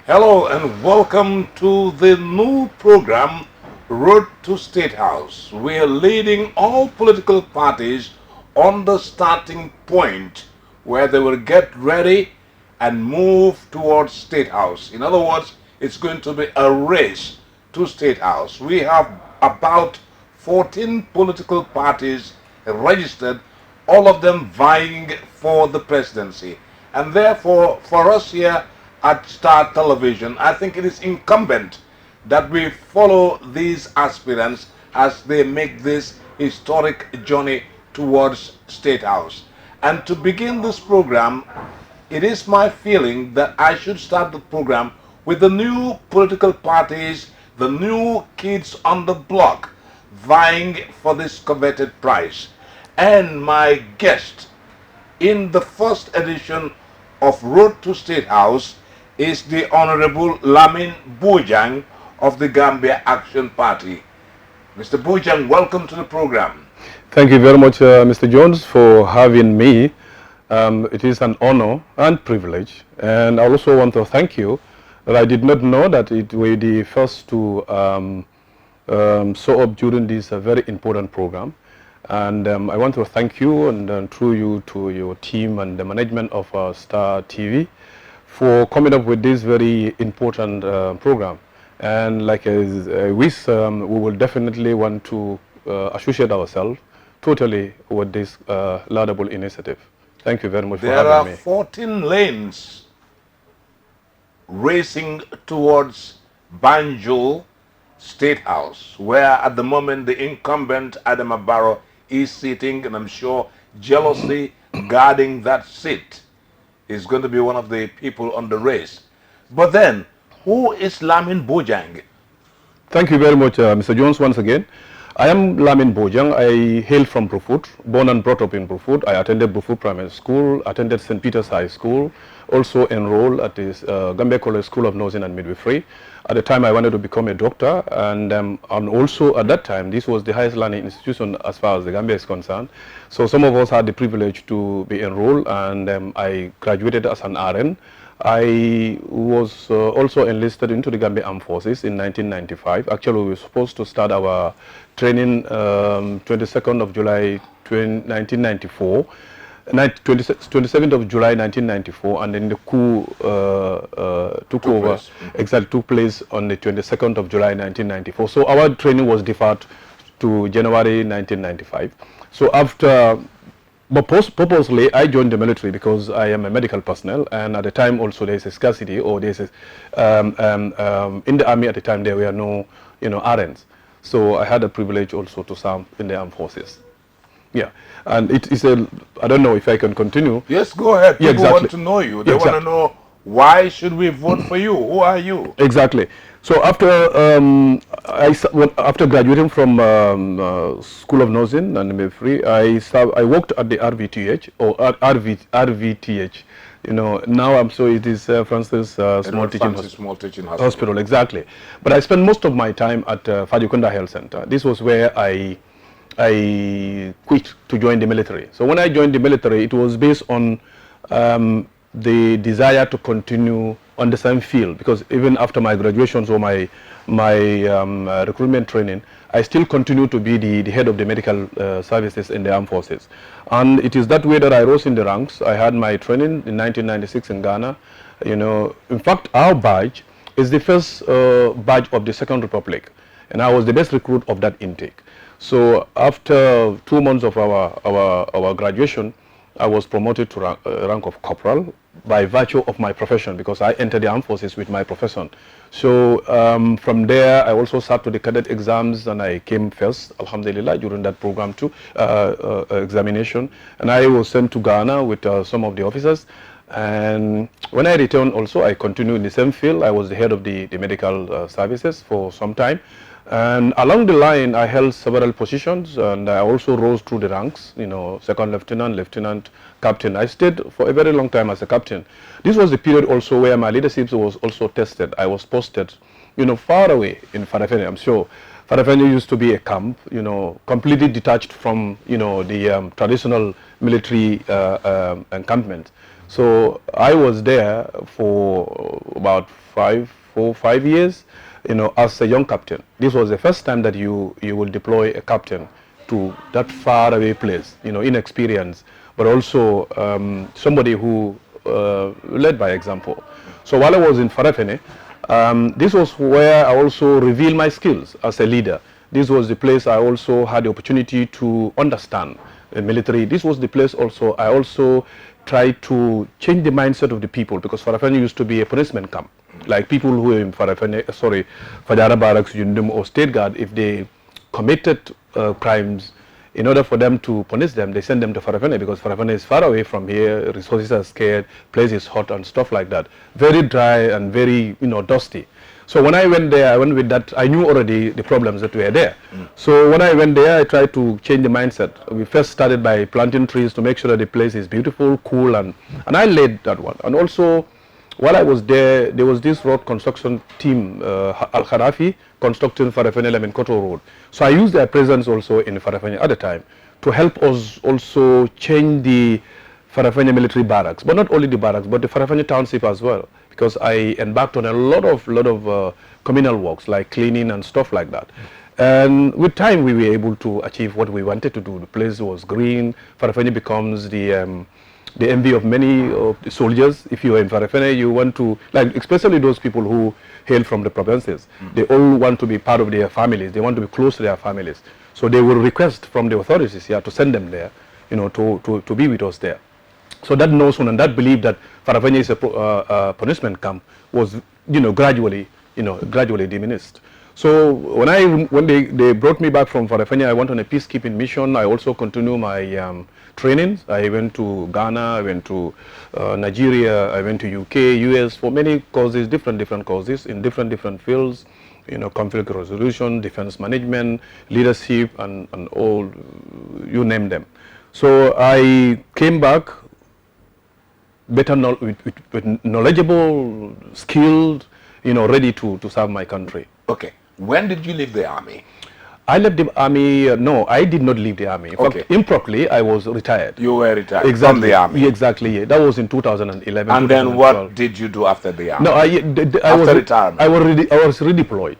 Hello and welcome to the new program, Road to State House. We are leading all political parties on the starting point where they will get ready and move towards State House. In other words, it's going to be a race to State House. We have about 14 political parties registered, all of them vying for the presidency. And therefore, for us here at Star Television, I think it is incumbent that we follow these aspirants as they make this historic journey towards State House. And to begin this program, it is my feeling that I should start the program with the new political parties, the new kids on the block vying for this coveted prize. And my guest in the first edition of Road to State House is the Honorable Lamin Bojang of the Gambia Action Party. Mr. Bojang, welcome to the program. Thank you very much, Mr. Jones, for having me. It is an honor and privilege, and I also want to thank you that I did not know that it were the first to show up during this very important program. And I want to thank you and through you to your team and the management of Star TV for coming up with this very important program. And like I wish, we will definitely want to associate ourselves totally with this laudable initiative. Thank you very much for having me. There are 14 lanes racing towards Banjul State House, where at the moment the incumbent Adam Barrow is sitting, and I'm sure jealously guarding that seat is going to be one of the people on the race. But then, who is Lamin Bojang? Thank you very much, Mr. Jones, once again. I am Lamin Bojang. I hail from Brufut, born and brought up in Brufut. I attended Brufut Primary School, attended St. Peter's High School, also enrolled at the Gambia College School of Nursing and Midwifery. At the time, I wanted to become a doctor, and also at that time, this was the highest learning institution as far as the Gambia is concerned. So some of us had the privilege to be enrolled, and I graduated as an RN. I was also enlisted into the Gambia Armed Forces in 1995. Actually, we were supposed to start our training 22nd of July 1994. 27th of July 1994, and then the coup took place on the 22nd of July 1994. So our training was deferred to January 1995. So after, but purposely I joined the military because I am a medical personnel, and at the time also there is a scarcity, or there is in the army at the time there were no RNs. So I had a privilege also to serve in the armed forces. Yeah, and it is I don't know if I can continue. Yes, go ahead. People exactly. want to know you. They want to know, why should we vote for you? Who are you? Exactly. So after after graduating from School of Nursing and Midwifery, I worked at the RVTH or RVTH. Now it is Francis Small Teaching Hospital. Exactly. But I spent most of my time at Fajikunda Health Center. This was where I quit to join the military. So when I joined the military, it was based on the desire to continue on the same field, because even after my graduation or my recruitment training, I still continue to be the head of the medical services in the armed forces. And it is that way that I rose in the ranks. I had my training in 1996 in Ghana. In fact, our badge is the first badge of the Second Republic, and I was the best recruit of that intake. So after 2 months of our graduation, I was promoted to rank of corporal by virtue of my profession, because I entered the armed forces with my profession. So from there, I also sat to the cadet exams, and I came first, alhamdulillah, during that program too, examination. And I was sent to Ghana with some of the officers. And when I returned also, I continued in the same field. I was the head of the medical services for some time. And along the line, I held several positions, and I also rose through the ranks, second lieutenant, lieutenant, captain. I stayed for a very long time as a captain. This was the period also where my leadership was also tested. I was posted, far away in Farafeni. I'm sure Farafeni used to be a camp, completely detached from, the traditional military encampment. So I was there for about 5 years, as a young captain. This was the first time that you will deploy a captain to that far away place, inexperienced, but also somebody who led by example. So while I was in Farafene, this was where I also revealed my skills as a leader. This was the place I also had the opportunity to understand the military. This was the place also I also tried to change the mindset of the people, because Farafene used to be a punishment camp. Like people who were in Fajara Barracks, Yundum or State Guard, if they committed crimes, in order for them to punish them, they send them to Farafene, because Farafene is far away from here, resources are scarce, place is hot and stuff like that. Very dry and very, dusty. So when I went there, I went with that, I knew already the problems that were there. So when I went there, I tried to change the mindset. We first started by planting trees to make sure that the place is beautiful, cool, and I led that one. And also, while I was there was this road construction team, Al-Kharafi, constructing Farafene Lamin Koto Road. So I used their presence also in Farafene at the time to help us also change the Farafene military barracks, but not only the barracks, but the Farafene township as well, because I embarked on a lot of communal works like cleaning and stuff like that. And with time, we were able to achieve what we wanted to do. The place was green. Farafene becomes the envy of many of the soldiers. If you are in Farafene, you want to, like, especially those people who hail from the provinces, they all want to be part of their families. They want to be close to their families. So they will request from the authorities here to send them there, to be with us there. So that notion and that belief that Farafene is a punishment camp was, gradually diminished. So when they brought me back from Farafene, I went on a peacekeeping mission. I also continued my trainings. I went to Ghana, I went to Nigeria, I went to UK, US for many courses, different courses in different fields, conflict resolution, defense management, leadership, and all, you name them. So I came back better with knowledgeable, skilled, ready to serve my country. Okay. When did you leave the army? I left the army. No, I did not leave the army. In fact, improperly, I was retired. You were retired from the army? Exactly, yeah. That was in 2011. And then what did you do after the army? No, after retirement? I was redeployed,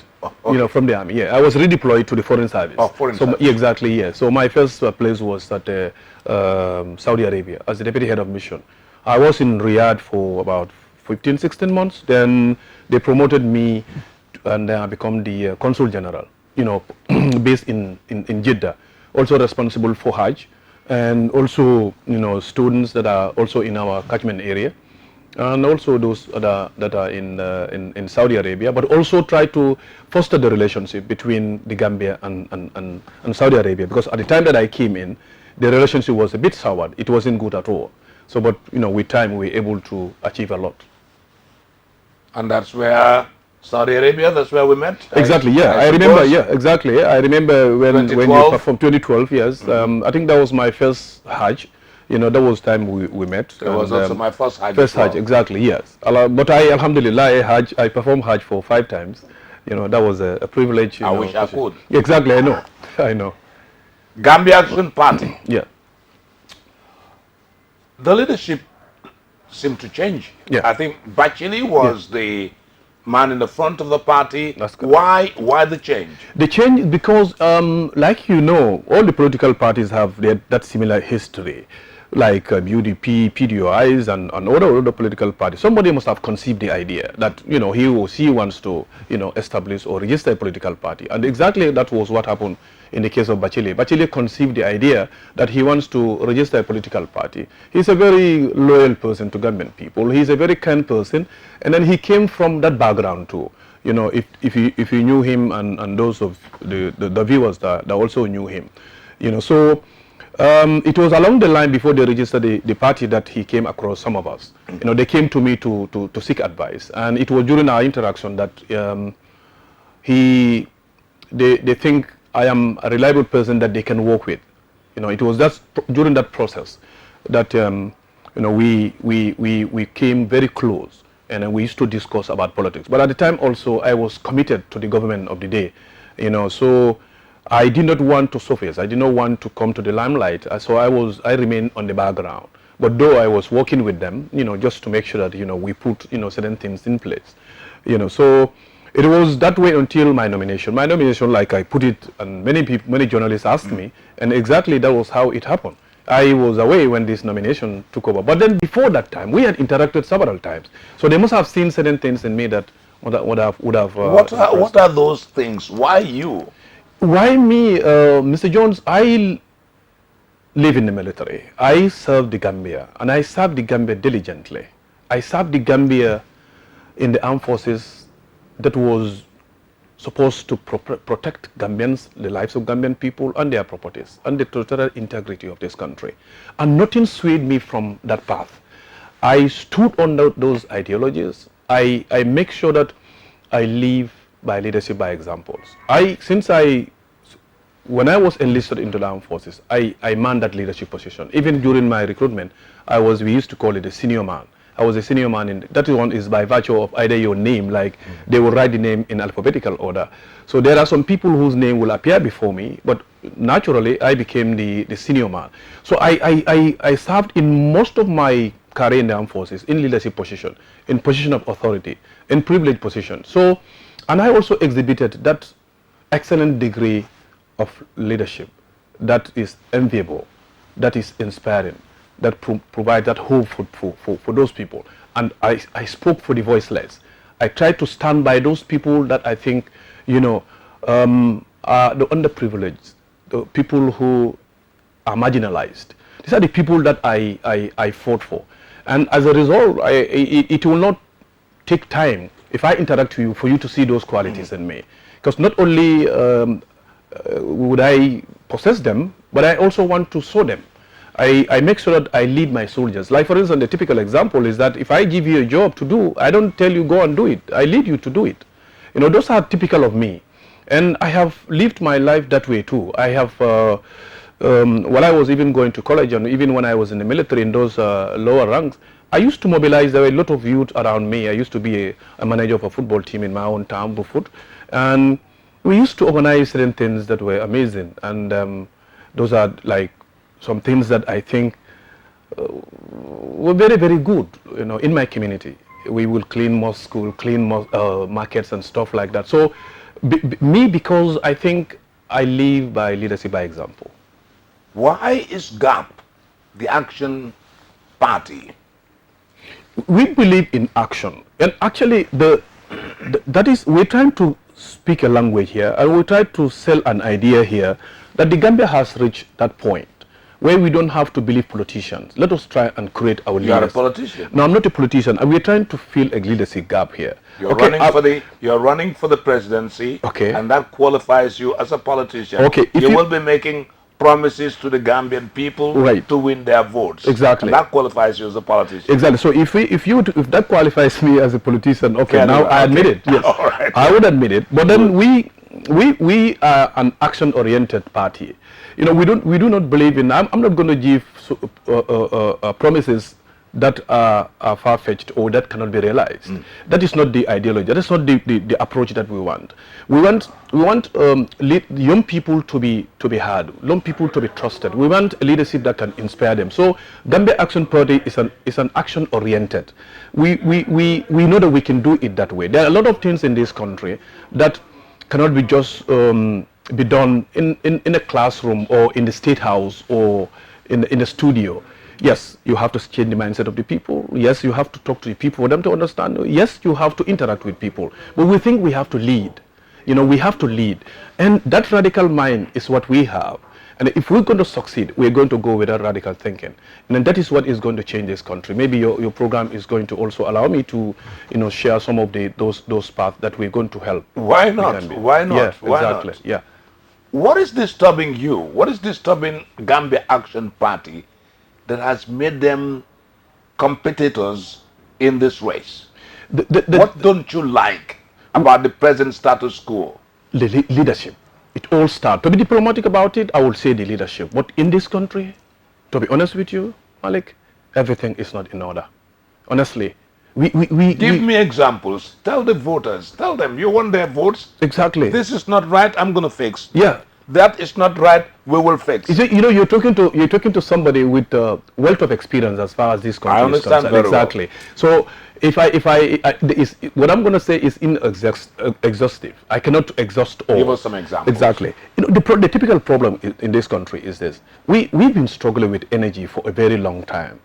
from the army. Yeah, I was redeployed to the foreign service. Oh, foreign service. Exactly, yeah. So my first place was at Saudi Arabia as the deputy head of mission. I was in Riyadh for about 15, 16 months. Then they promoted me, and then I become the consul general, based in Jeddah, also responsible for Hajj, and also, students that are also in our catchment area, and also those that are in Saudi Arabia, but also try to foster the relationship between the Gambia and Saudi Arabia, because at the time that I came in, the relationship was a bit soured. It wasn't good at all. So, but, with time, we were able to achieve a lot. And that's where Saudi Arabia, that's where we met? Exactly, yeah. I remember, yeah, exactly. I remember when you performed 2012, yes. I think that was my first Hajj. That was time we met. It was also my first Hajj. First Hajj, exactly, yes. But Alhamdulillah, I performed Hajj for 5 times. That was a privilege. I wish I could. Exactly, I know. I know. Gambia Action Party. Yeah. The leadership seemed to change. Yeah. I think Bachili was the man in the front of the party. That's correct. Why the change? The change because, like all the political parties have that similar history, like UDP, PDOIs, and other political parties. Somebody must have conceived the idea that he or she wants to establish or register a political party, and exactly that was what happened in the case of Bachili. Bachili conceived the idea that he wants to register a political party. He's a very loyal person to government people. He's a very kind person, and then he came from that background too. If you knew him, and those of the viewers that also knew him, so it was along the line before they registered the party that he came across some of us. They came to me to seek advice, and it was during our interaction that they think I am a reliable person that they can work with. It was during that process that we came very close, and we used to discuss about politics. But at the time also, I was committed to the government of the day. So I did not want to surface. I did not want to come to the limelight. So I remained on the background. But though I was working with them, just to make sure that, we put, certain things in place. So it was that way until my nomination. My nomination, like I put it, and many journalists asked me, and exactly that was how it happened. I was away when this nomination took over. But then before that time, we had interacted several times. So they must have seen certain things in me that would have. What are those things? Why you? Why me, Mr. Jones? I live in the military. I served the Gambia, and I served the Gambia diligently. I served the Gambia in the armed forces that was supposed to protect Gambians, the lives of Gambian people and their properties and the territorial integrity of this country. And nothing swayed me from that path. I stood on those ideologies. I make sure that I live by leadership by examples. When I was enlisted into the armed forces, I manned that leadership position. Even during my recruitment, we used to call it a senior man. I was a senior man that one is by virtue of either your name, like they will write the name in alphabetical order. So there are some people whose name will appear before me, but naturally I became the senior man. So I served in most of my career in the armed forces in leadership position, in position of authority, in privileged position. So, and I also exhibited that excellent degree of leadership that is enviable, that is inspiring, that provide that hope for those people. And I spoke for the voiceless. I tried to stand by those people that I think, are the underprivileged, the people who are marginalized. These are the people that I fought for. And as a result, it will not take time if I interact with you for you to see those qualities in me. Because not only would I possess them, but I also want to show them. I make sure that I lead my soldiers. Like, for instance, the typical example is that if I give you a job to do, I don't tell you go and do it. I lead you to do it. Those are typical of me. And I have lived my life that way too. I have, while I was even going to college and even when I was in the military in those lower ranks, I used to mobilize. There were a lot of youth around me. I used to be a manager of a football team in my own town, Bufut. And we used to organize certain things that were amazing. And those are like some things that I think were very, very good, in my community. We will clean mosques, we will clean markets and stuff like that. So because I think I live by leadership by example. Why is GAP the action party? We believe in action. And actually, that is, we're trying to speak a language here, and we try to sell an idea here that the Gambia has reached that point where we don't have to believe politicians. Let us try and create our leaders. You are a politician. No, I'm not a politician. We're trying to fill a leadership gap here. You're running for the presidency, okay, and that qualifies you as a politician. Okay, you will be making promises to the Gambian people, right, to win their votes. Exactly. And that qualifies you as a politician. Exactly. So if that qualifies me as a politician, okay, now I admit it. Yes, all right. I would admit it. But then we are an action-oriented party. We do not believe in. I'm not going to give promises that are far-fetched or that cannot be realized. That is not the ideology. That is not the approach that we want. We want young people to be heard, young people to be trusted. We want a leadership that can inspire them. So Gambia Action Party is an action-oriented. We know that we can do it that way. There are a lot of things in this country that cannot be just be done in a classroom or in the state house or in the studio. Yes, you have to change the mindset of the people. Yes, you have to talk to the people for them to understand. Yes, you have to interact with people. But we think we have to lead. We have to lead. And that radical mind is what we have. And if we're going to succeed, we're going to go with that radical thinking. And that is what is going to change this country. Maybe your program is going to also allow me to, share some of those paths that we're going to help. Why not? Why not? Yeah, Why exactly. Not? Yeah. What is disturbing you? What is disturbing Gambia Action Party that has made them competitors in this race? What don't you like about the present status quo? Leadership. It all starts. To be diplomatic about it, I will say the leadership. But in this country, to be honest with you, Malik, everything is not in order. Honestly. Give me examples. Tell the voters. Tell them you want their votes. Exactly. This is not right. I'm going to fix. Yeah. that is not right, we will fix. You know, you're talking to somebody with a wealth of experience as far as this country I is understand concerned. very Exactly. well. So what I'm going to say is exhaustive. I cannot exhaust all. Give us some examples. Exactly. You know, the typical problem in this country is this: we've been struggling with energy for a very long time.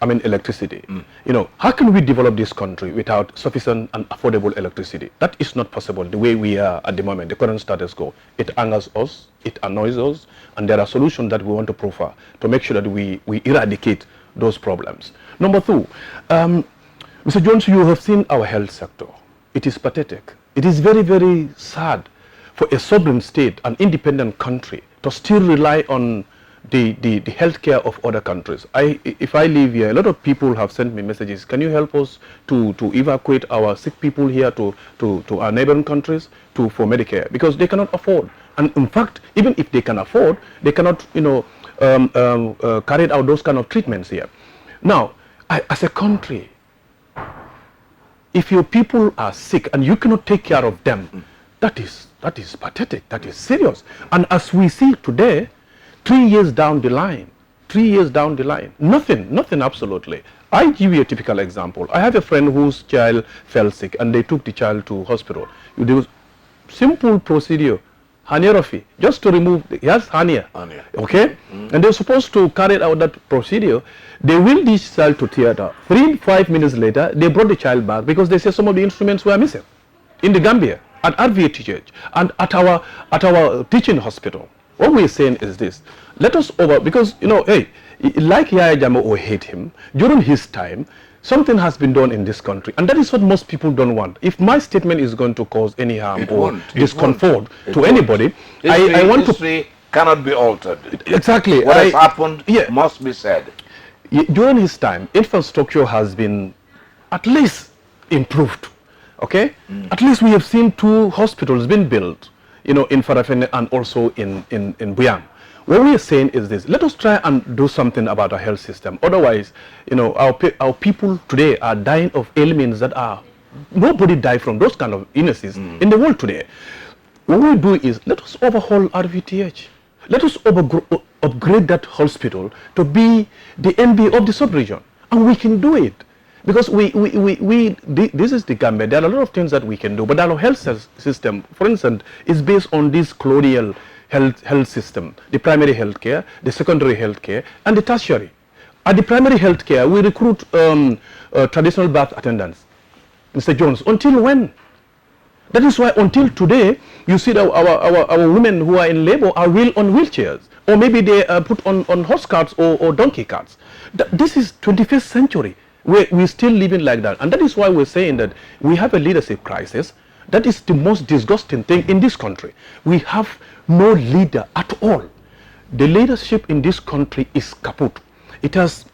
I mean, electricity. You know, how can we develop this country without sufficient and affordable electricity? That is not possible the way we are at the moment, the current status quo. It angers us, it annoys us, and there are solutions that we want to proffer to make sure that we eradicate those problems. Number two, Mr. Jones, you have seen our health sector. It is pathetic. It is very, very sad for a sovereign state, an independent country, to still rely on the healthcare of other countries. If I live here, a lot of people have sent me messages. Can you help us to evacuate our sick people here to our neighboring countries for Medicare, because they cannot afford. And in fact, even if they can afford, they cannot, you know, carry out those kind of treatments here. Now, as a country, if your people are sick and you cannot take care of them, that is pathetic. That is serious. And as we see today, 3 years down the line, nothing absolutely. I give you a typical example. I have a friend whose child fell sick and they took the child to hospital. There was simple procedure, herniorrhaphy, just to remove, he has hernia. Okay? And they're supposed to carry out that procedure. They wheeled this child to theater. 5 minutes later, they brought the child back because they said some of the instruments were missing in the Gambia, at RVTH, and at our teaching hospital. What we're saying is this: let us because, you know, hey, like Yaya Jammeh or hate him, during his time, something has been done in this country, and that is what most people don't want. If my statement is going to cause any harm or discomfort to anybody, I want history cannot be altered. Exactly. What has happened must be said. During his time, infrastructure has been at least improved. Okay? At least we have seen 2 hospitals being built, you know, in Farafene and also in Bojang. What we are saying is this: let us try and do something about our health system. Otherwise, you know, our people today are dying of ailments that are, nobody died from those kind of illnesses in the world today. What we do is, let us overhaul RVTH. Let us upgrade that hospital to be the envy of the sub-region. And we can do it. Because this is the Gambia. There are a lot of things that we can do, but our health system, for instance, is based on this colonial health system: the primary health care, the secondary health care, and the tertiary. At the primary health care, we recruit traditional birth attendants. Mr. Jones, until when? That is why until today, you see that our women who are in labor are on wheelchairs, or maybe they are put on horse carts or donkey carts. This is 21st century. We're still living like that, and that is why we're saying that we have a leadership crisis. That is the most disgusting thing in this country. We have no leader at all. The leadership in this country is kaput. It has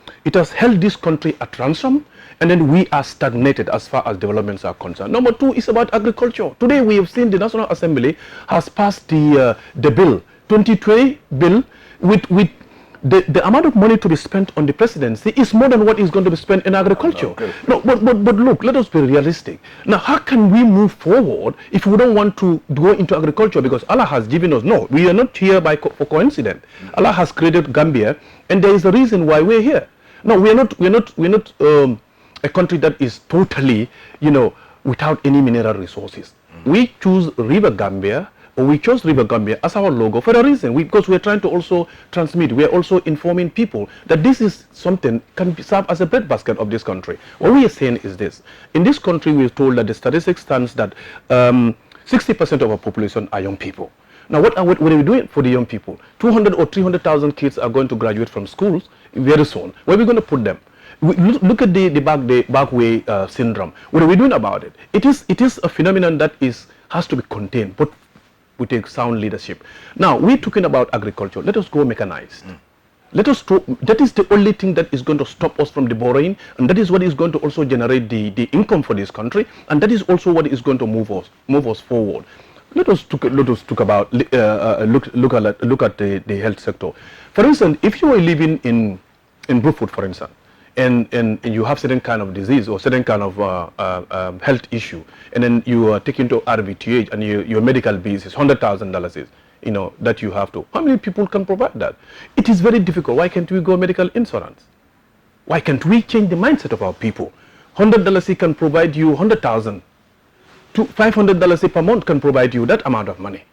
held this country at ransom, and then we are stagnated as far as developments are concerned. Number 2 is about agriculture. Today we have seen the National Assembly has passed the bill, 2020 bill, with the amount of money to be spent on the presidency is more than what is going to be spent in agriculture. No, but look, let us be realistic. Now, how can we move forward if we don't want to go into agriculture? Because Allah has given us, no, we are not here for coincidence. Allah has created Gambia, and there is a reason why we're here. No, we're not a country that is totally, you know, without any mineral resources. We choose River Gambia, or we chose River Gambia as our logo for a reason, because we're trying to also transmit, we're also informing people that this is something can serve as a breadbasket of this country. What we are saying is this: in this country, we're told that the statistics stands that 60% of our population are young people. Now, what are we doing for the young people? 200 or 300,000 kids are going to graduate from schools very soon. Where are we going to put them? Look at the backway syndrome. What are we doing about it? It is a phenomenon that has to be contained, but we take sound leadership. Now, we're talking about agriculture. Let us go mechanized. That is the only thing that is going to stop us from the borrowing, and that is what is going to also generate the income for this country, and that is also what is going to move us forward. Let us talk about look at the health sector. For instance, if you are living in Brookwood, for instance, and you have certain kind of disease or certain kind of health issue, and then you are taken to RVTH and your medical bill is $100,000. that you have to. How many people can provide that? It is very difficult. Why can't we go medical insurance? Why can't we change the mindset of our people? $100 can provide you 100,000. $500 per month can provide you that amount of money.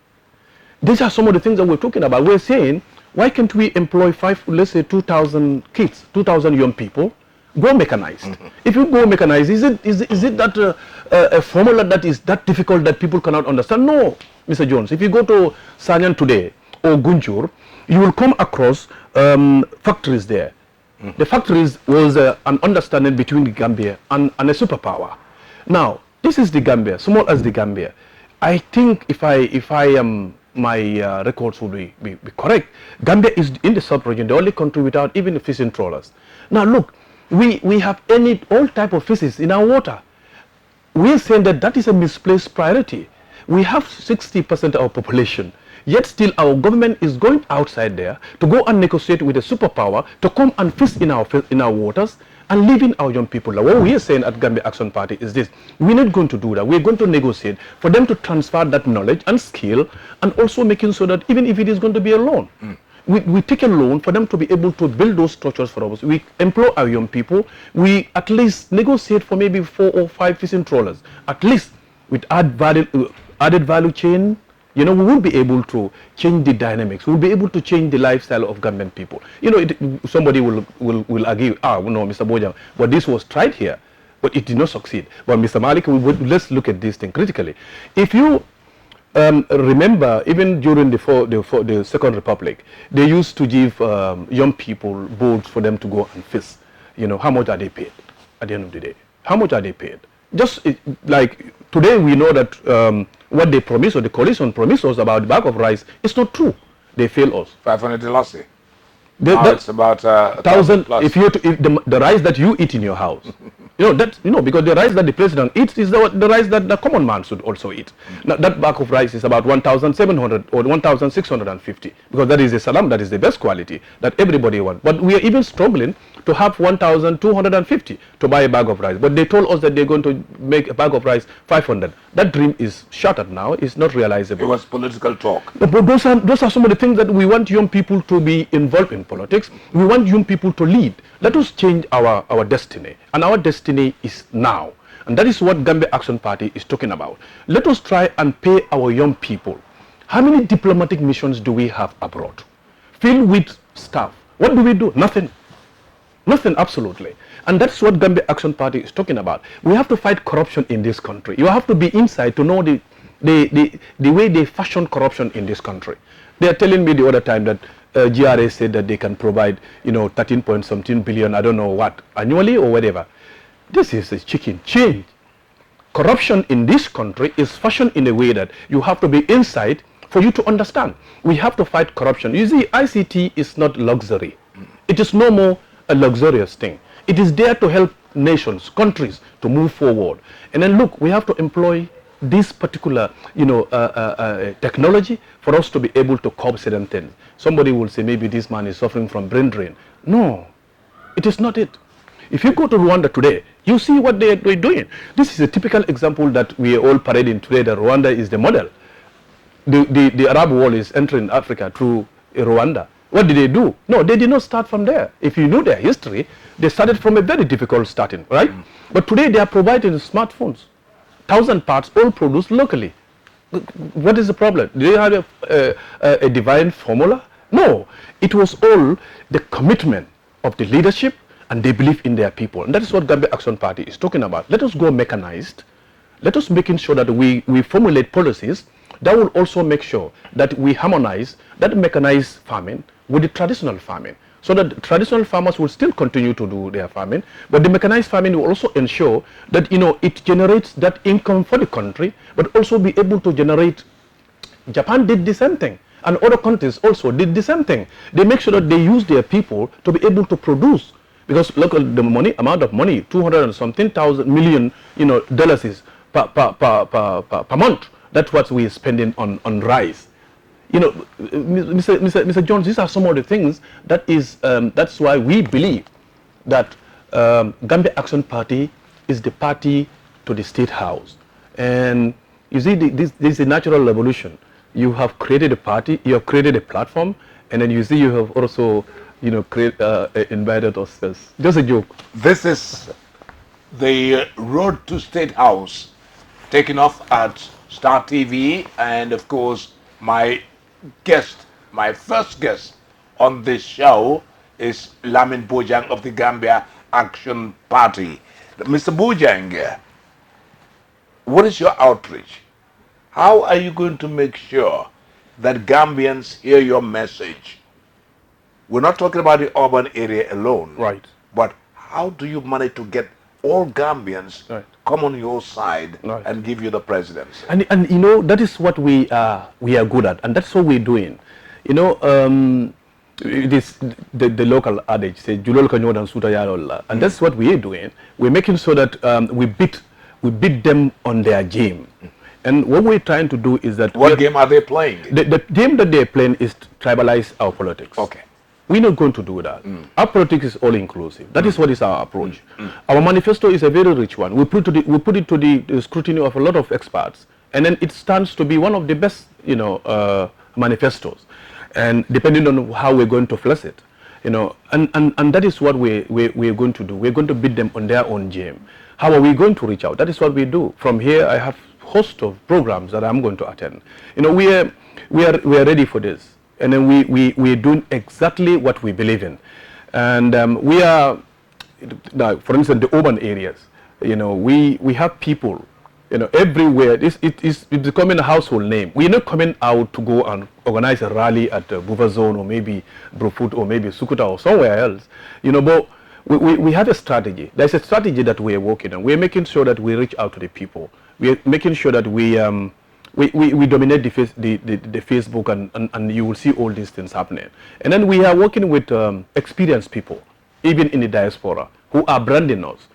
These are some of the things that we're talking about. We're saying, why can't we employ 2,000 kids, 2,000 young people, go mechanized? If you go mechanized, is it that a formula that is that difficult that people cannot understand? No, Mr. Jones. If you go to Sanyan today or Gunjur, you will come across factories there. The factories was an understanding between the Gambia and a superpower. Now, this is the Gambia, small as the Gambia. I think if I am my records will be correct, Gambia is in the sub-region the only country without even fishing trawlers. Now look, we have all type of fishes in our water. We are saying that is a misplaced priority. We have 60% of our population, yet still our government is going outside there to go and negotiate with a superpower to come and fish in our waters and leaving our young people. Now, what we are saying at Gambia Action Party is this: we're not going to do that. We're going to negotiate for them to transfer that knowledge and skill, and also making sure that even if it is going to be a loan, we take a loan for them to be able to build those structures for us. We employ our young people. We at least negotiate for maybe 4 or 5 fishing trawlers, at least with added value chain. We will be able to change the dynamics. We'll be able to change the lifestyle of Gambian people. Somebody will argue, no, Mr. Bojang, but this was tried here, but it did not succeed. But Mr. Malik, let's look at this thing critically. If you remember, even during the Second Republic, they used to give young people boats for them to go and fish. How much are they paid at the end of the day? How much are they paid? Just like today, we know that what they promised, or the coalition promised us about the bag of rice, is not true. They fail us. $500. It's about 1,000. If the rice that you eat in your house, because the rice that the president eats is the rice that the common man should also eat. Now, that bag of rice is about 1,700 or 1,650, because that is a salam, that is the best quality that everybody wants. But we are even struggling to have 1,250 to buy a bag of rice. But they told us that they're going to make a bag of rice 500. That dream is shattered now. It's not realizable. It was political talk. But those are some of the things that we want young people to be involved in politics. We want young people to lead. Let us change our destiny. And our destiny is now. And that is what Gambia Action Party is talking about. Let us try and pay our young people. How many diplomatic missions do we have abroad? Filled with staff. What do we do? Nothing. Nothing, absolutely. And that's what Gambia Action Party is talking about. We have to fight corruption in this country. You have to be inside to know the way they fashion corruption in this country. They are telling me the other time that GRA said that they can provide, 13.something billion, I don't know what, annually or whatever. This is a chicken change. Corruption in this country is fashioned in a way that you have to be inside for you to understand. We have to fight corruption. You see, ICT is not luxury. It is no more a luxurious thing. It is there to help nations, countries to move forward. And then look, we have to employ this particular, technology for us to be able to curb certain things. Somebody will say maybe this man is suffering from brain drain. No, it is not it. If you go to Rwanda today, you see what they're doing. This is a typical example that we are all parading today, that Rwanda is the model. The Arab world is entering Africa through Rwanda. What did they do? No, they did not start from there. If you know their history, they started from a very difficult starting, right? But today they are providing smartphones. 1,000 parts, all produced locally. What is the problem? Do they have a divine formula? No. It was all the commitment of the leadership and they believe in their people. And that is what Gambia Action Party is talking about. Let us go mechanized. Let us making sure that we formulate policies that will also make sure that we harmonize that mechanized farming with the traditional farming, so that the traditional farmers will still continue to do their farming, but the mechanized farming will also ensure that it generates that income for the country, but also be able to generate. Japan did the same thing, and other countries also did the same thing. They make sure that they use their people to be able to produce, because look at the amount of money, 200 and something thousand million dollars is per month. That's what we are spending on rice. Mr. Jones, these are some of the things that's why we believe that Gambia Action Party is the party to the State House. And you see, this is a natural evolution. you have created a party, you have created a platform, and then you see you have also, invited us. Just a joke. This is the Road to State House taken off at Star TV, and of course, my my first guest on this show is Lamin Bojang of the Gambia Action Party. Mr. Bojang, what is your outreach? How are you going to make sure that Gambians hear your message? We're not talking about the urban area alone. Right. But how do you manage to get all Gambians come on your side and give you the presidency? And that is what we are good at, and that's what we're doing. This the local adage say "Julol kanyo dan suta yarolla," and that's what we're doing. We're making sure that we beat them on their game. And what we're trying to do is that... What game are they playing? The game that they're playing is to tribalize our politics. Okay. We're not going to do that. Our politics is all inclusive. That is what is our approach. Our manifesto is a very rich one. We put it to the scrutiny of a lot of experts, and then it stands to be one of the best, manifestos. And depending on how we're going to flesh it, and that is what we're going to do. We're going to beat them on their own game. How are we going to reach out? That is what we do. From here, I have host of programs that I'm going to attend. We are ready for this, and then we're doing exactly what we believe in, and we are now, for instance, the urban areas. We have people, everywhere. It's becoming a household name. We're not coming out to go and organize a rally at Buva Zone or maybe Brufut or maybe Sukuta or somewhere else. But we have a strategy. There's a strategy that we're working on. We're making sure that we reach out to the people. We're making sure that we dominate the Facebook, and you will see all these things happening. And then we are working with experienced people, even in the diaspora, who are branding us,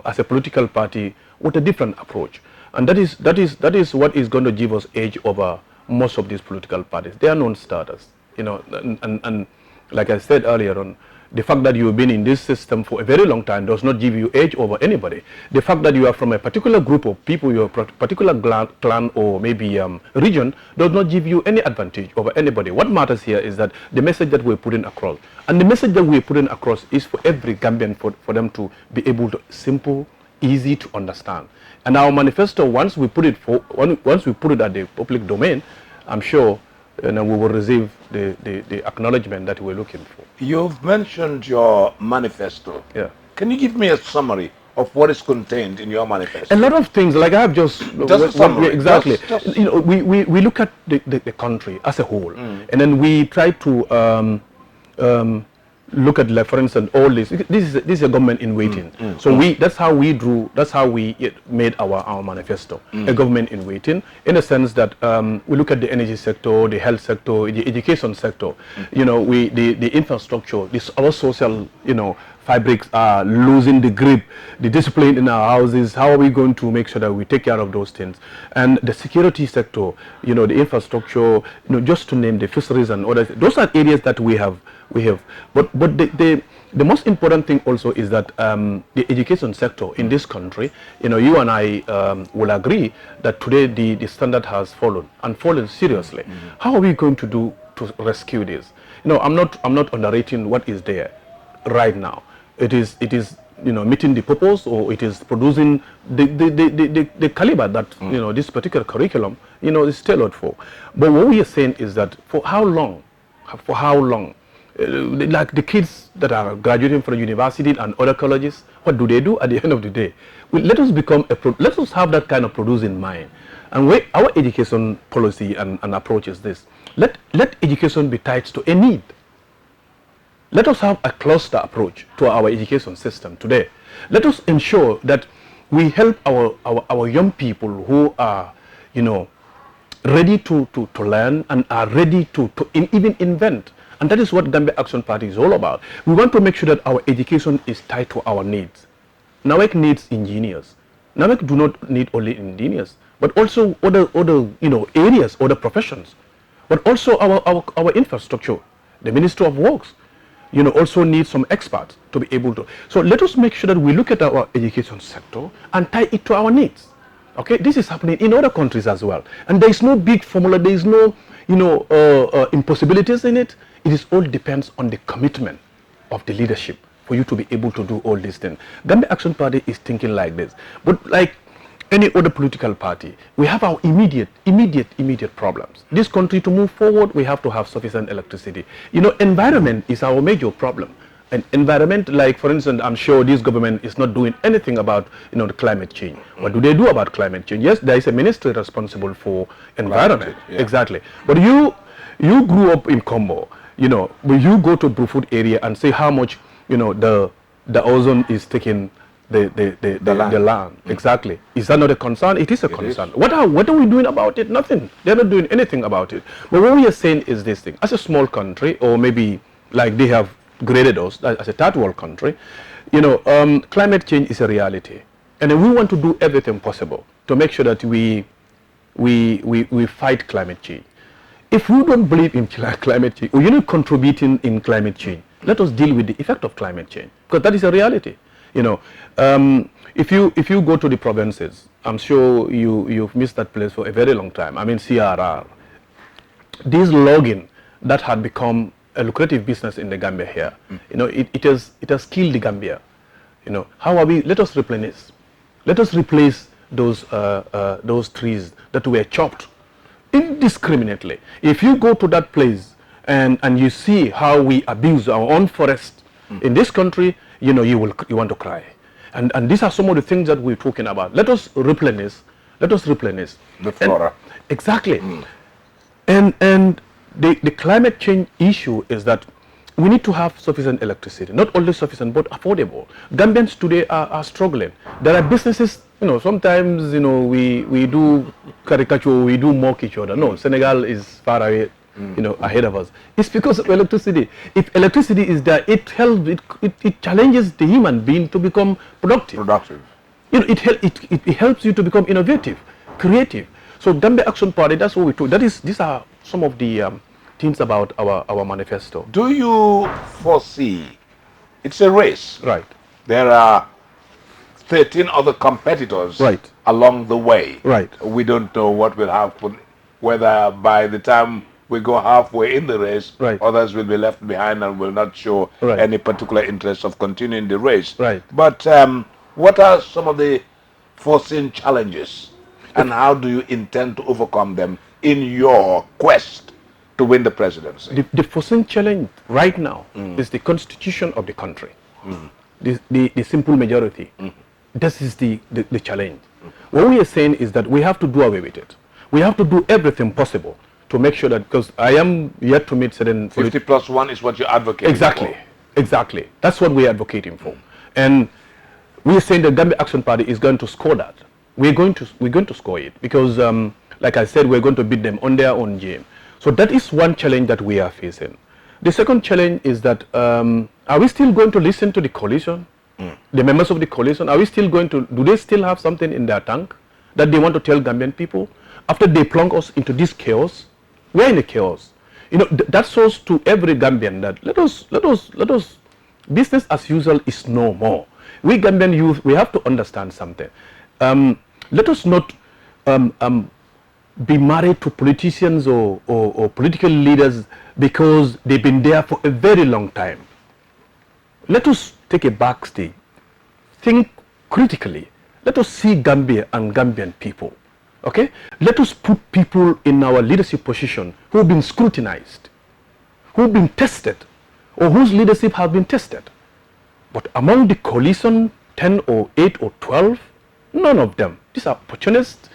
as a political party with a different approach. And that is what is going to give us edge over most of these political parties. They are non-starters, and like I said earlier on, the fact that you've been in this system for a very long time does not give you edge over anybody. The fact that you are from a particular group of people, your particular clan or maybe region, does not give you any advantage over anybody. What matters here is that the message that we're putting across, and the message that we're putting across is for every Gambian, for them to be able to, simple, easy to understand. And our manifesto, once we put it at the public domain, I'm sure we will receive the acknowledgement that we're looking for. You've mentioned your manifesto. Yeah. Can you give me a summary of what is contained in your manifesto? A lot of things, like I have just a summary. Exactly. Just we look at the country as a whole, and then we try to look at, like, for instance, all this. This is a government in waiting. So that's how we made our manifesto. A government in waiting, in a sense that we look at the energy sector, the health sector, the education sector. The infrastructure, our social, fabrics are losing the grip, the discipline in our houses. How are we going to make sure that we take care of those things? And the security sector, the infrastructure, just to name the fisheries and others. Those are areas that we have. But the most important thing also is that the education sector in this country, you and I will agree that today the standard has fallen seriously. How are we going to do to rescue this? I'm not underrating what is there right now. It is meeting the purpose, or it is producing the caliber that this particular curriculum is tailored for. But what we are saying is that for how long, like the kids that are graduating from university and other colleges, what do they do at the end of the day? Let us have that kind of producing mind. And our education policy and approach is this: let education be tied to a need. Let us have a cluster approach to our education system today. Let us ensure that we help our young people who are, ready to learn and are ready to even invent. And that is what Gambia Action Party is all about. We want to make sure that our education is tied to our needs. NAWEC needs engineers. NAWEC do not need only engineers, but also other areas, other professions. But also our infrastructure, the Ministry of Works, also needs some experts to be able to. So let us make sure that we look at our education sector and tie it to our needs. Okay, this is happening in other countries as well. And there is no big formula, there is no, impossibilities in it. It is all depends on the commitment of the leadership for you to be able to do all these things. Gambia Action Party is thinking like this. But like any other political party, we have our immediate problems. This country, to move forward, we have to have sufficient electricity. Environment is our major problem. And environment, like for instance, I'm sure this government is not doing anything about the climate change. What do they do about climate change? Yes, there is a ministry responsible for environment. Yeah. Exactly. But you grew up in Combo. When you go to Brufut area and see how much the ozone is taking the land. Exactly. Is that not a concern? It is a concern. What are we doing about it? Nothing. They're not doing anything about it. But what we are saying is this thing: as a small country, or maybe like they have graded us as a third world country, climate change is a reality, and we want to do everything possible to make sure that we fight climate change. If we don't believe in climate change, or you're not contributing in climate change, let us deal with the effect of climate change, because that is a reality. If you go to the provinces, I'm sure you've missed that place for a very long time. I mean, CRR, this logging that had become a lucrative business in the Gambia here. It has killed the Gambia. How are we? Let us replenish. Let us replace those trees that were chopped indiscriminately. If you go to that place and you see how we abuse our own forest in this country, you want to cry. And these are some of the things that we're talking about. Let us replenish. Let us replenish the flora. Exactly. And the climate change issue is that we need to have sufficient electricity, not only sufficient but affordable. Gambians today are struggling. There are businesses, sometimes we do caricature, we do mock each other. No, Senegal is far away, ahead of us. It's because of electricity. If electricity is there, it helps. It challenges the human being to become productive. It helps you to become innovative, creative. So Gambia Action Party, that's what we do. These are some of the things about our manifesto. Do you foresee, it's a race. Right. There are 13 other competitors along the way. Right. We don't know what will happen, whether by the time we go halfway in the race, others will be left behind and will not show any particular interest of continuing the race. Right. But what are some of the foreseen challenges, and how do you intend to overcome them in your quest to win the presidency? The foreseen challenge right now is the constitution of the country, the simple majority. This is the challenge. What we are saying is that we have to do away with it. We have to do everything possible to make sure that, because I am yet to meet certain 50+1 is what you're advocating for. Exactly. That's what we're advocating for. And we're saying the Gambia Action Party is going to score that. We're going to score it because, like I said, we're going to beat them on their own game. So that is one challenge that we are facing. The second challenge is that are we still going to listen to the coalition, the members of the coalition? Are we still going to? Do they still have something in their tank that they want to tell Gambian people after they plunge us into this chaos? We're in a chaos. That shows to every Gambian that let us business as usual is no more. We Gambian youth, we have to understand something. Let us not be married to politicians or political leaders because they've been there for a very long time. Let us take a back stage. Think critically. Let us see Gambia and Gambian people. Okay? Let us put people in our leadership position who have been scrutinized, who have been tested, or whose leadership has been tested. But among the coalition, 10 or 8 or 12, none of them. These are opportunists.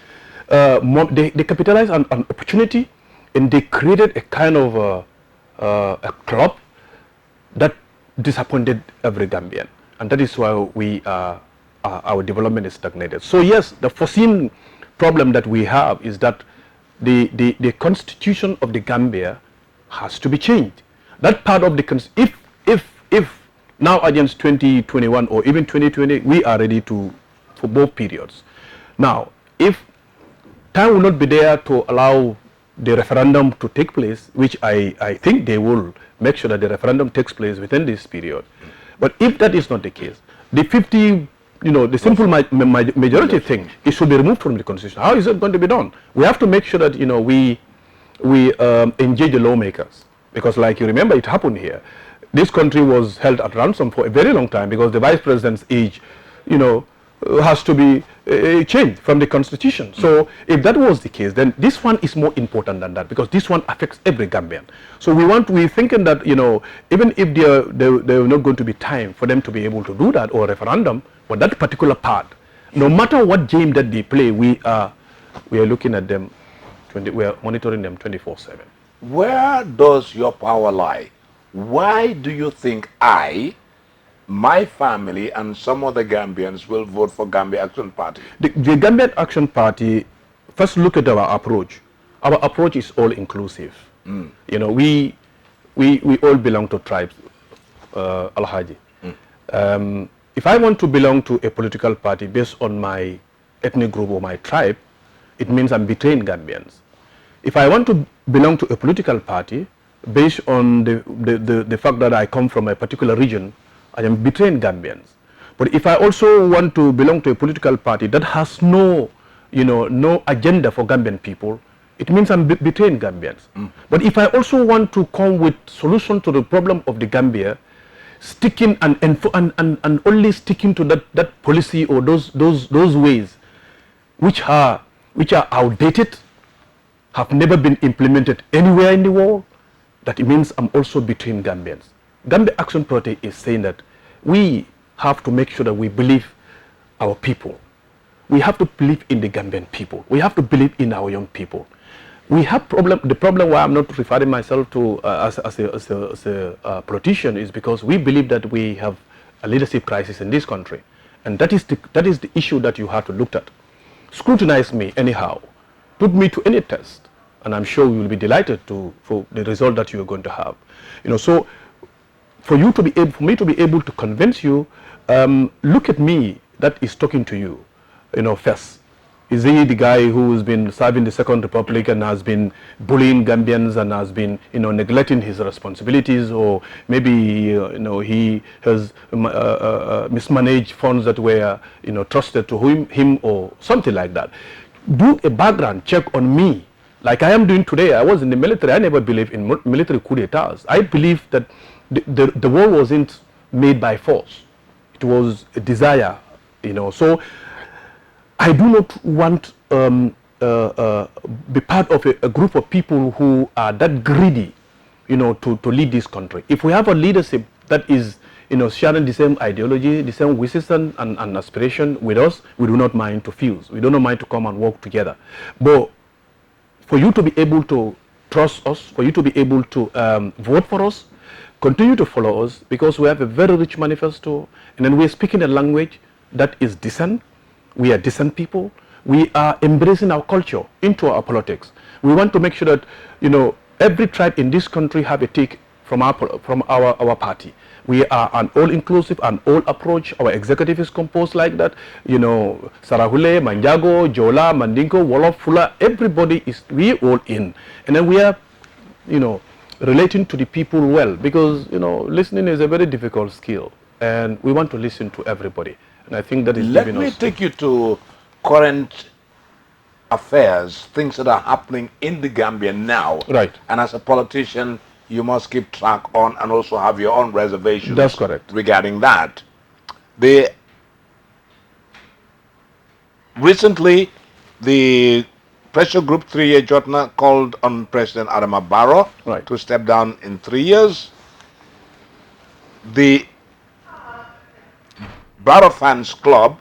They capitalized on opportunity, and they created a kind of a club that disappointed every Gambian, and that is why our development is stagnated. So yes, the foreseen problem that we have is that the constitution of the Gambia has to be changed. That part of the if now against 2021 or even 2020, we are ready for both periods. Now, if time will not be there to allow the referendum to take place, which I think they will make sure that the referendum takes place within this period. But if that is not the case, the the simple majority thing, it should be removed from the constitution. How is it going to be done? We have to make sure that we engage the lawmakers, because like you remember, it happened here. This country was held at ransom for a very long time because the vice president's age, has to be changed from the constitution. So if that was the case, then this one is more important than that, because this one affects every Gambian. So we're thinking that, even if there are not going to be time for them to be able to do that, or referendum, but that particular part, no matter what game that they play, we are looking at them, we are monitoring them 24/7. Where does your power lie? Why do you think my family and some other Gambians will vote for Gambia Action Party? The Gambian Action Party, first look at our approach. Our approach is all inclusive. We all belong to tribes, Alhaji. If I want to belong to a political party based on my ethnic group or my tribe, it means I'm betraying Gambians. If I want to belong to a political party based on the fact that I come from a particular region, I am betraying Gambians. But if I also want to belong to a political party that has no agenda for Gambian people, it means I'm betraying Gambians. But if I also want to come with solution to the problem of the Gambia, sticking and only sticking to that policy or those ways which are outdated, have never been implemented anywhere in the world, that it means I'm also betraying Gambians. Gambia Action Party is saying that we have to make sure that we believe our people. We have to believe in the Gambian people. We have to believe in our young people. We have the problem why I'm not referring myself to as a politician is because we believe that we have a leadership crisis in this country, and that is the issue that you have to look at. Scrutinize me anyhow, put me to any test, and I'm sure you will be delighted for the result that you are going to have. So for me to be able to convince you, look at me that is talking to you, first. Is he the guy who has been serving the Second Republic and has been bullying Gambians and has been, neglecting his responsibilities, or maybe, he has mismanaged funds that were, trusted to him or something like that. Do a background check on me, like I am doing today. I was in the military. I never believed in military coup d'etats. I believe that the war wasn't made by force. It was a desire, So I do not want be part of a group of people who are that greedy, to lead this country. If we have a leadership that is, sharing the same ideology, the same wishes and aspiration with us, we do not mind to fuse. We do not mind to come and work together. But for you to be able to trust us, for you to be able to vote for us, continue to follow us, because we have a very rich manifesto, and then we are speaking a language that is decent. We are decent people. We are embracing our culture into our politics. We want to make sure that, every tribe in this country have a take from our party. We are an all-inclusive and all approach. Our executive is composed like that. Sarahule, Manjago, Jola, Mandingo, Wolof, Fula, everybody we all in. And then we are, relating to the people well, because, listening is a very difficult skill, and we want to listen to everybody. And I think that is Let me take you to current affairs, things that are happening in the Gambia now. Right. And as a politician, you must keep track on and also have your own reservations. That's correct. Regarding that. Recently, the pressure group 3-year Jotna called on President Adama Barrow to step down in 3 years. The Barrow Fans Club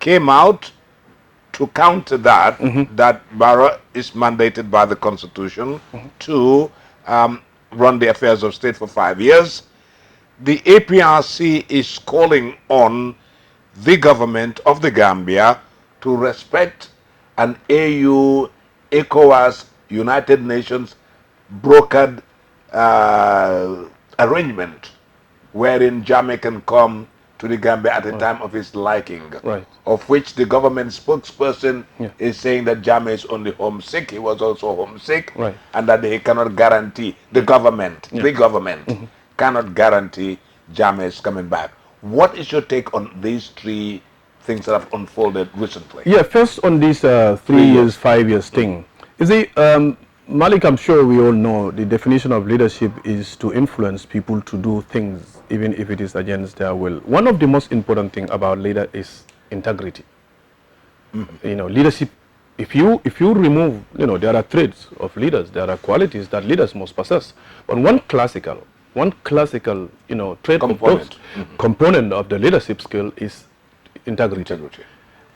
came out to counter that, that Barrow is mandated by the Constitution to run the affairs of state for 5 years. The APRC is calling on the government of the Gambia to respect an AU, ECOWAS, United Nations brokered arrangement wherein Jammeh can come to the Gambia at a time of his liking, of which the government spokesperson is saying that Jammeh is only homesick. He was also homesick, and that they cannot guarantee, the government cannot guarantee Jammeh is coming back. What is your take on these three things that have unfolded recently? Yeah, first on this 3 years, 5 years thing. You see, Malik, I'm sure we all know the definition of leadership is to influence people to do things even if it is against their will. One of the most important thing about leader is integrity. You know, leadership, if you remove, you know, there are traits of leaders, there are qualities that leaders must possess. But one classical, you know, trait Component. component of the leadership skill is integrity.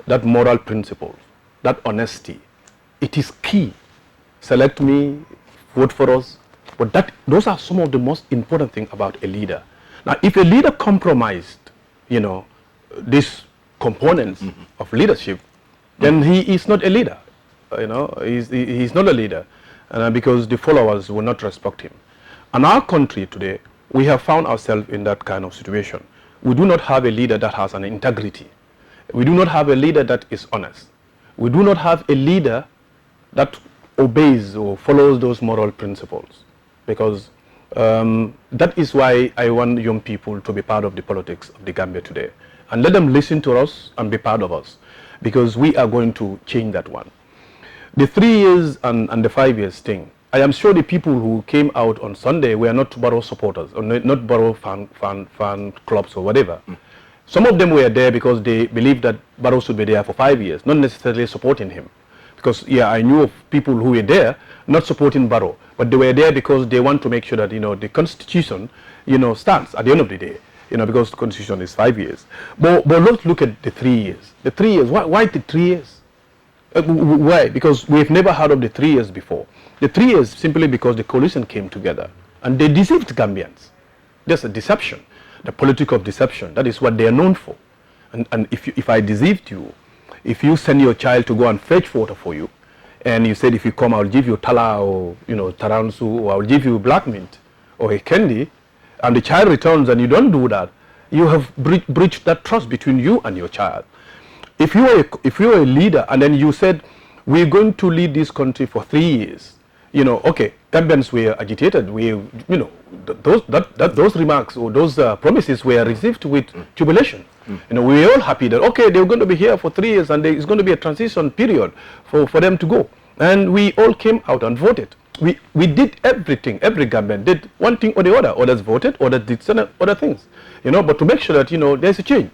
That moral principle, that honesty, it is key. Select me, vote for us. But those are some of the most important things about a leader. Now, if a leader compromised, you know, these components of leadership, then he is not a leader. You know, he's not a leader, because the followers will not respect him. And our country today, we have found ourselves in that kind of situation. We do not have a leader that has an integrity. We do not have a leader that is honest. We do not have a leader that obeys or follows those moral principles, because that is why I want young people to be part of the politics of the Gambia today, and let them listen to us and be part of us, because we are going to change that one. The 3 years and the 5 years thing, I am sure the people who came out on Sunday were not Barrow supporters or not Barrow fan clubs or whatever. Some of them were there because they believed that Barrow should be there for 5 years, not necessarily supporting him. Because, yeah, I knew of people who were there not supporting Barrow, but they were there because they want to make sure that, you know, the constitution, you know, stands at the end of the day, you know, because the constitution is 5 years. But let's look at the 3 years. The 3 years, why the 3 years? Why? Because we've never heard of the 3 years before. The 3 years simply because the coalition came together and they deceived Gambians. There's a deception, the politics of deception. That is what they are known for. And if I deceived you, if you send your child to go and fetch water for you, and you said, if you come, I'll give you tala or, you know, taransu, or I'll give you black mint or a candy, and the child returns and you don't do that, you have breached that trust between you and your child. If you are a leader and then you said, we're going to lead this country for 3 years, you know, okay, Gambians were agitated. We, you know, those remarks or those promises were received with jubilation. You know, we were all happy that, okay, they're going to be here for 3 years and it's going to be a transition period for them to go. And we all came out and voted. We did everything. Every Gambian did one thing or the other. Others voted, others did some other things. You know, but to make sure that, you know, there's a change.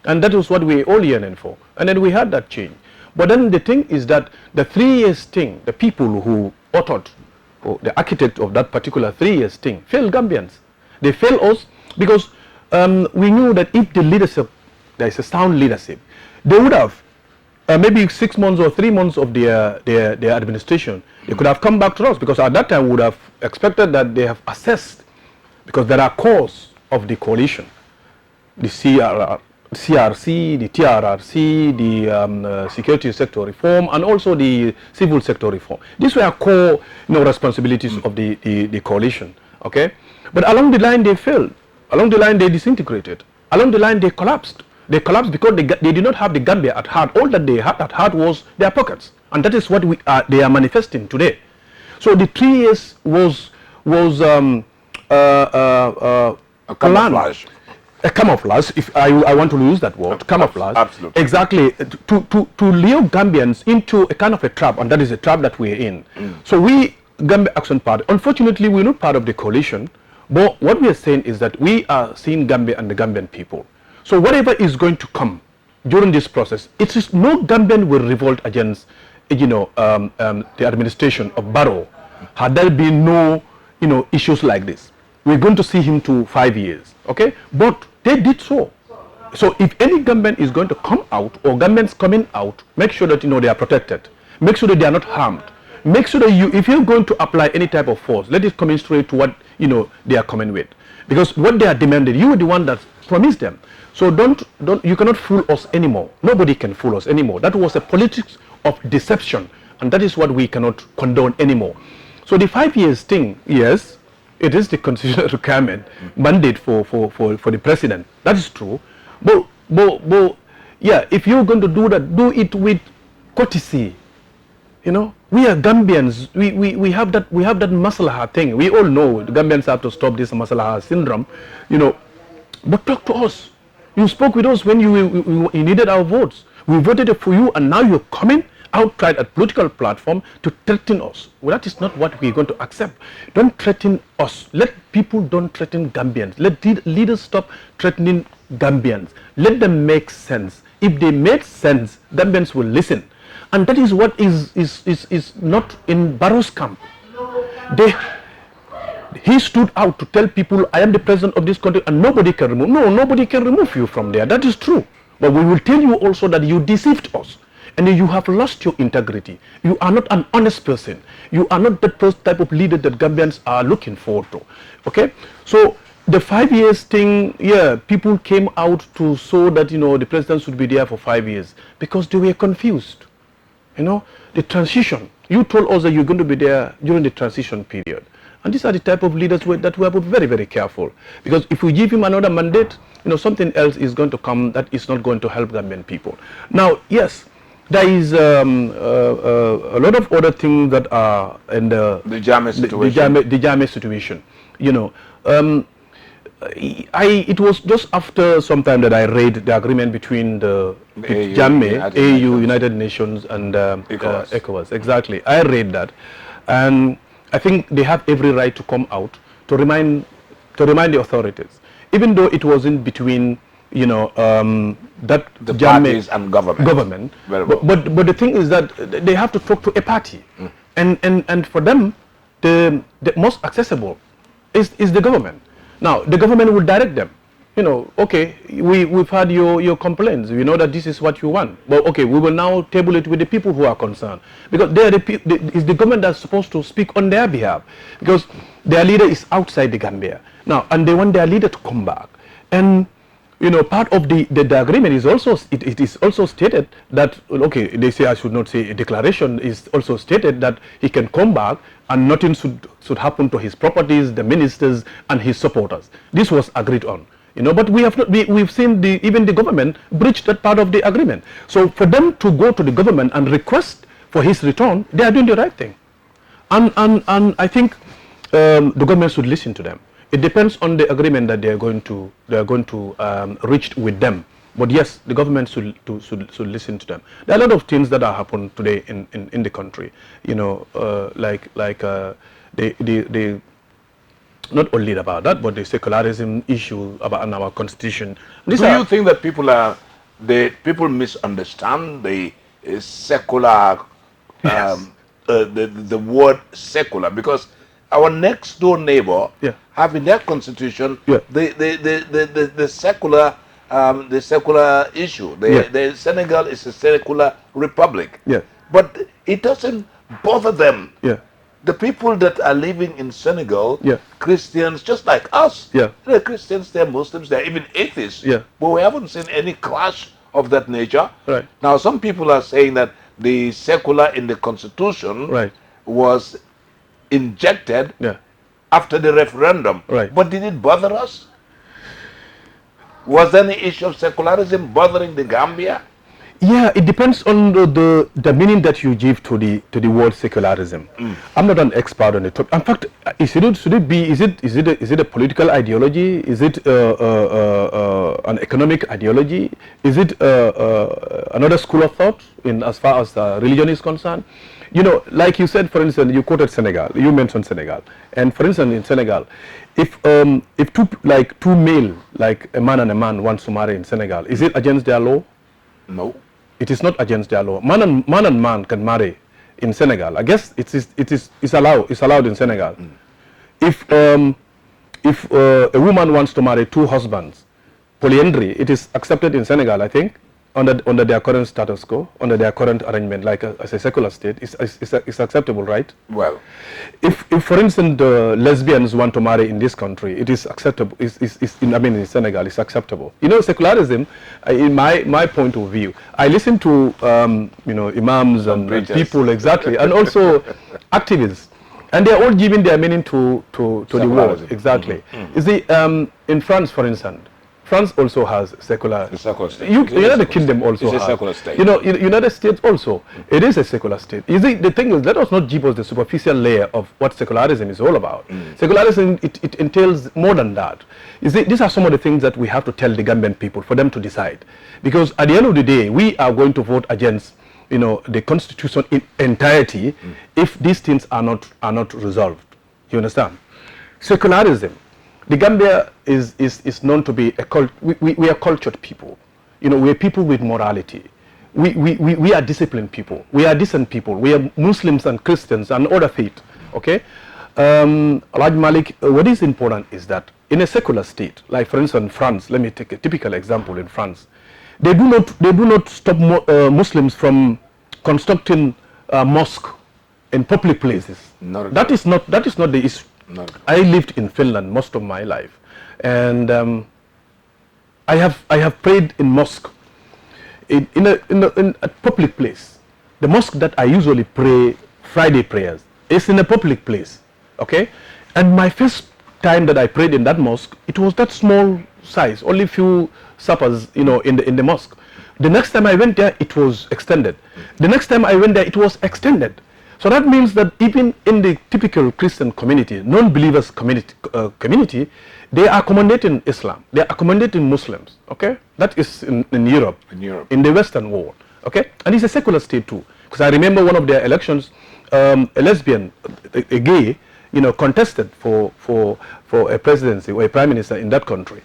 And that was what we were all yearning for. And then we had that change. But then the thing is that the 3 years thing, the people who authored, or the architect of that particular 3 years thing, failed Gambians. They failed us because we knew that if the leadership, there is a sound leadership, they would have maybe 6 months or 3 months of their administration, they could have come back to us, because at that time we would have expected that they have assessed, because there are cores of the coalition, the CRC, the TRRC, the security sector reform, and also the civil sector reform. These were core, you know, responsibilities of the coalition. Okay, but along the line they failed. Along the line they disintegrated. Along the line they collapsed. They collapsed because they did not have the Gambia at heart. All that they had at heart was their pockets, and that is what they are manifesting today. So the 3 years was a camouflage. A camouflage, if I want to use that word, camouflage. Absolutely. Exactly, to lure Gambians into a kind of a trap, and that is a trap that we're in. So we, Gambia Action Party, unfortunately we're not part of the coalition, but what we are saying is that we are seeing Gambia and the Gambian people. So whatever is going to come during this process, it is no Gambian will revolt against, you know, the administration of Barrow. Had there been no, you know, issues like this, we're going to see him to 5 years. Okay, but they did so. So if any Gambian is going to come out, or Gambians coming out, make sure that, you know, they are protected. Make sure that they are not harmed. Make sure that if you're going to apply any type of force, let it come straight to what, you know, they are coming with. Because what they are demanding, you are the one that promised them. So you cannot fool us anymore. Nobody can fool us anymore. That was a politics of deception, and that is what we cannot condone anymore. So the 5 years thing, yes, it is the constitutional requirement, mandate for the president. That is true. But yeah, if you're going to do that, do it with courtesy. You know, we are Gambians. We have that maslaha thing. We all know the Gambians have to stop this maslaha syndrome. You know, but talk to us. You spoke with us when you needed our votes. We voted for you, and now you're coming outright at political platform to threaten us. Well, that is not what we're going to accept. Don't threaten us. Let people don't threaten Gambians. Let leaders stop threatening Gambians. Let them make sense. If they make sense, Gambians will listen. And that is what is not in Barrow's camp. He stood out to tell people, I am the president of this country and nobody can remove. No, nobody can remove you from there. That is true. But we will tell you also that you deceived us. And you have lost your integrity. You are not an honest person. You are not that type of leader that Gambians are looking forward to. Okay? So the 5 years thing, yeah, people came out to show that, the president should be there for 5 years because they were confused. The transition. You told us that you're going to be there during the transition period. And these are the type of leaders that we have to be very, very careful. Because if we give him another mandate, something else is going to come that is not going to help Gambian people. Now, yes, there is a lot of other things that are in the Jammeh situation. The Jammeh situation. It was just after some time that I read the agreement between the Jammeh, AU, United Nations, and ECOWAS. Exactly. I read that, and I think they have every right to come out to remind the authorities, even though it wasn't between that the parties and government. Very well. But the thing is that they have to talk to a party, and for them the most accessible is the government. Now the government will direct them. Okay, we've had your complaints. We know that this is what you want. But okay, we will now table it with the people who are concerned, because it's the government that's supposed to speak on their behalf, because their leader is outside the Gambia now, and they want their leader to come back. And part of the agreement is also, it is also stated that, okay, they say I should not say a declaration, is also stated that he can come back and nothing should happen to his properties, the ministers and his supporters. This was agreed on. But we have not, we've seen even the government breach that part of the agreement. So for them to go to the government and request for his return, they are doing the right thing. And I think the government should listen to them. It depends on the agreement that they are going to reach with them. But yes, the government should listen to them. There are a lot of things that are happening today in the country. They not only about that, but the secularism issue about our constitution. Do you think that people misunderstand the secular, yes, the word secular? Because our next door neighbor have in their constitution the secular issue. The Senegal is a secular republic. But it doesn't bother them. The people that are living in Senegal, Christians just like us, they're Christians, they're Muslims, they're even atheists, but we haven't seen any clash of that nature. Now some people are saying that the secular in the constitution was injected after the referendum. But did it bother us? Was there any issue of secularism bothering the Gambia? Yeah, it depends on the meaning that you give to the word secularism. I'm not an expert on it. In fact, is it a political ideology? Is it an economic ideology? Is it another school of thought as far as religion is concerned? Like you said, for instance, you quoted Senegal. You mentioned Senegal, and for instance, in Senegal, if two male, like a man and a man, wants to marry in Senegal, is it against their law? No. It is not against their law. Man and man can marry in Senegal. I guess it's allowed in Senegal. If a woman wants to marry two husbands, polyandry, it is accepted in Senegal, I think, under their current status quo, under their current arrangement, like as a secular state, it's acceptable, right? Well, if for instance the lesbians want to marry in this country, it is acceptable. In Senegal, it's acceptable. Secularism, in my point of view, I listen to imams and people, exactly, and also activists, and they are all giving their meaning to the word, exactly. You see, in France, for instance, France also has secular. A secular state. United Kingdom also has. It's a secular state. You know, United States also, it is a secular state. You see, the thing is, let us not give us the superficial layer of what secularism is all about. Secularism, it entails more than that. You see, these are some of the things that we have to tell the Gambian people for them to decide. Because at the end of the day, we are going to vote against, you know, the constitution in entirety if these things are not resolved. You understand? Secularism. The Gambia is known to be a we are cultured people. You know, we are people with morality. We are disciplined people. We are decent people. We are Muslims and Christians and other faith. Okay? Alhaji Malik, what is important is that in a secular state, like for instance France, let me take a typical example in France, they do not stop Muslims from constructing a mosque in public places. That is not the issue. I lived in Finland most of my life, and I have prayed in mosque in a public place. The mosque that I usually pray Friday prayers is in a public place. Okay, and my first time that I prayed in that mosque, it was that small size, only few suppers, you know, in the mosque. The next time I went there, it was extended. The next time I went there, it was extended. So that means that even in the typical Christian community, non-believers community, they are accommodating Islam. They are accommodating Muslims. Okay, that is in Europe, in the Western world. Okay, and it's a secular state too. Because I remember one of their elections, a lesbian, a gay, you know, contested for a presidency or a prime minister in that country.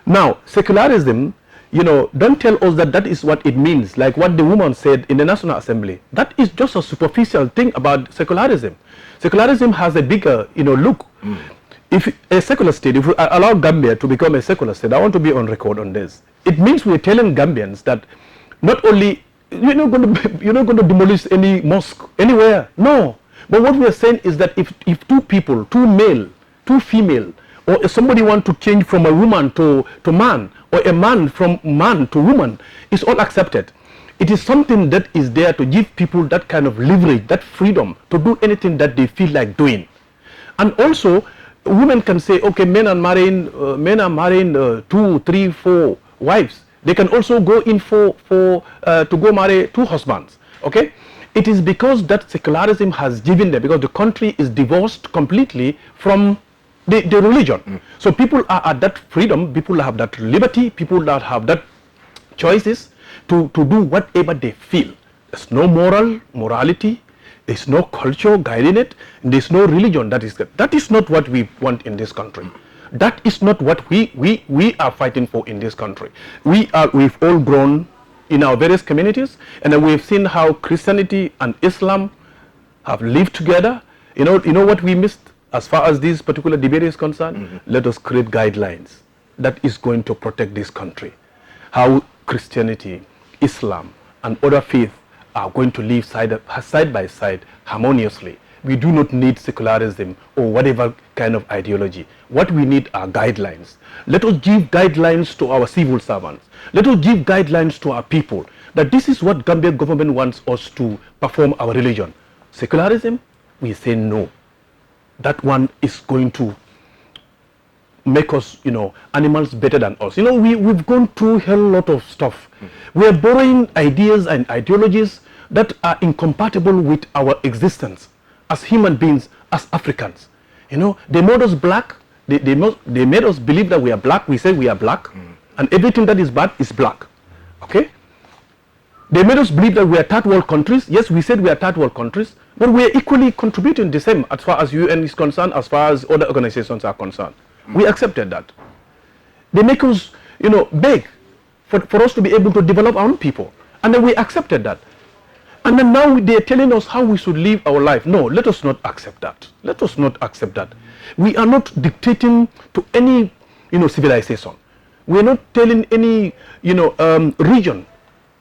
Now, secularism, you know, don't tell us that is what it means, like what the woman said in the National Assembly. That is just a superficial thing about secularism. Secularism has a bigger, you know, look. If a secular state, if we allow Gambia to become a secular state, I want to be on record on this. It means we're telling Gambians that not only you're not going to demolish any mosque anywhere, no. But what we are saying is that if two people, two male, two female, or if somebody want to change from a woman to man, or a man from man to woman, it's all accepted. It is something that is there to give people that kind of leverage, that freedom to do anything that they feel like doing. And also, women can say, okay, men are marrying 2, 3, 4 wives. They can also go in to go marry 2 husbands. Okay, it is because that secularism has given them, because the country is divorced completely from the religion. So people are at that freedom, people have that liberty, people that have that choices to do whatever they feel. There's no morality, there's no culture guiding it, there's no religion that is not what we want in this country. That is not what we are fighting for in this country. We've all grown in our various communities, and we've seen how Christianity and Islam have lived together. You know what we missed as far as this particular debate is concerned? Let us create guidelines that is going to protect this country. How Christianity, Islam, and other faiths are going to live side by side harmoniously. We do not need secularism or whatever kind of ideology. What we need are guidelines. Let us give guidelines to our civil servants. Let us give guidelines to our people that this is what Gambian government wants us to perform our religion. Secularism, we say no. That one is going to make us, animals better than us. We've gone through a hell lot of stuff. We are borrowing ideas and ideologies that are incompatible with our existence as human beings, as Africans. They made us black. They made us believe that we are black. We say we are black, and everything that is bad is black. Okay? They made us believe that we are third world countries. Yes, we said we are third world countries, but we are equally contributing the same as far as UN is concerned, as far as other organizations are concerned. We accepted that. They make us, beg for us to be able to develop our own people, and then we accepted that. And then now they are telling us how we should live our life. No, let us not accept that. Let us not accept that. We are not dictating to any, civilization. We are not telling any, region.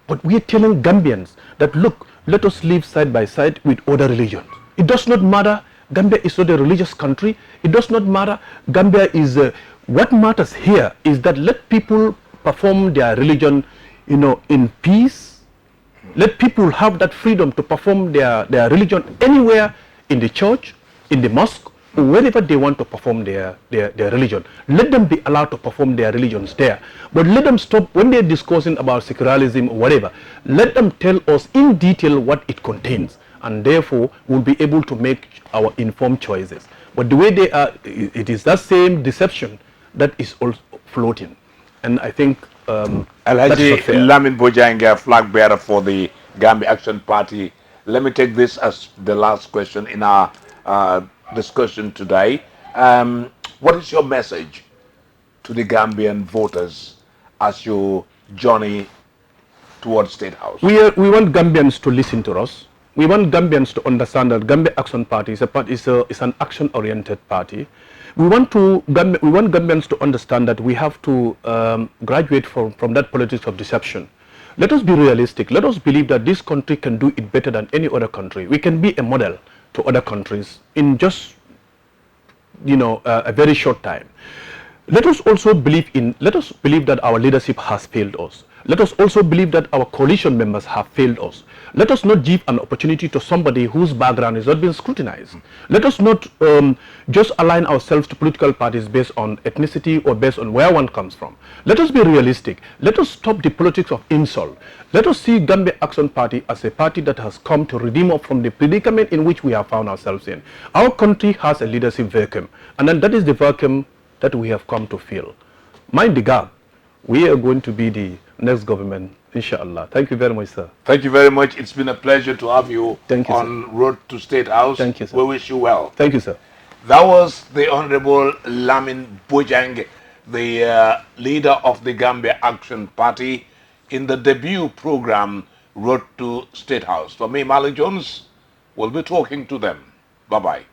But we are telling Gambians that, look, let us live side by side with other religions. It does not matter. Gambia is not a religious country. It does not matter. Gambia is, what matters here is that let people perform their religion, in peace. Let people have that freedom to perform their religion anywhere, in the church, in the mosque, wherever they want to perform their religion. Let them be allowed to perform their religions there. But let them stop, when they're discussing about secularism or whatever, let them tell us in detail what it contains. And therefore, we'll be able to make our informed choices. But the way they are, it is that same deception that is also floating. And I think Alhaji Lamin Bojang, flag bearer for the Gambia Action Party. Let me take this as the last question in our discussion today. What is your message to the Gambian voters as you journey towards State House? We want Gambians to listen to us. We want Gambians to understand that Gambia Action Party is an action-oriented party. We want Gambians to understand that we have to graduate from that politics of deception. Let us be realistic. Let us believe that this country can do it better than any other country. We can be a model to other countries in just, a very short time. Let us also believe that our leadership has failed us. Let us also believe that our coalition members have failed us. Let us not give an opportunity to somebody whose background is not being scrutinized. Let us not just align ourselves to political parties based on ethnicity or based on where one comes from. Let us be realistic. Let us stop the politics of insult. Let us see Gambia Action Party as a party that has come to redeem us from the predicament in which we have found ourselves in. Our country has a leadership vacuum, and then that is the vacuum that we have come to fill. Mind the gap. We are going to be the next government, inshallah. Thank you very much, sir. Thank you very much. It's been a pleasure to have you, on sir. Road to State House. Thank you, sir. We wish you well. Thank you, sir. That was the Honorable Lamin Bojang, the leader of the Gambia Action Party, in the debut program, Road to State House. For me, Malik Jones, will be talking to them. Bye-bye.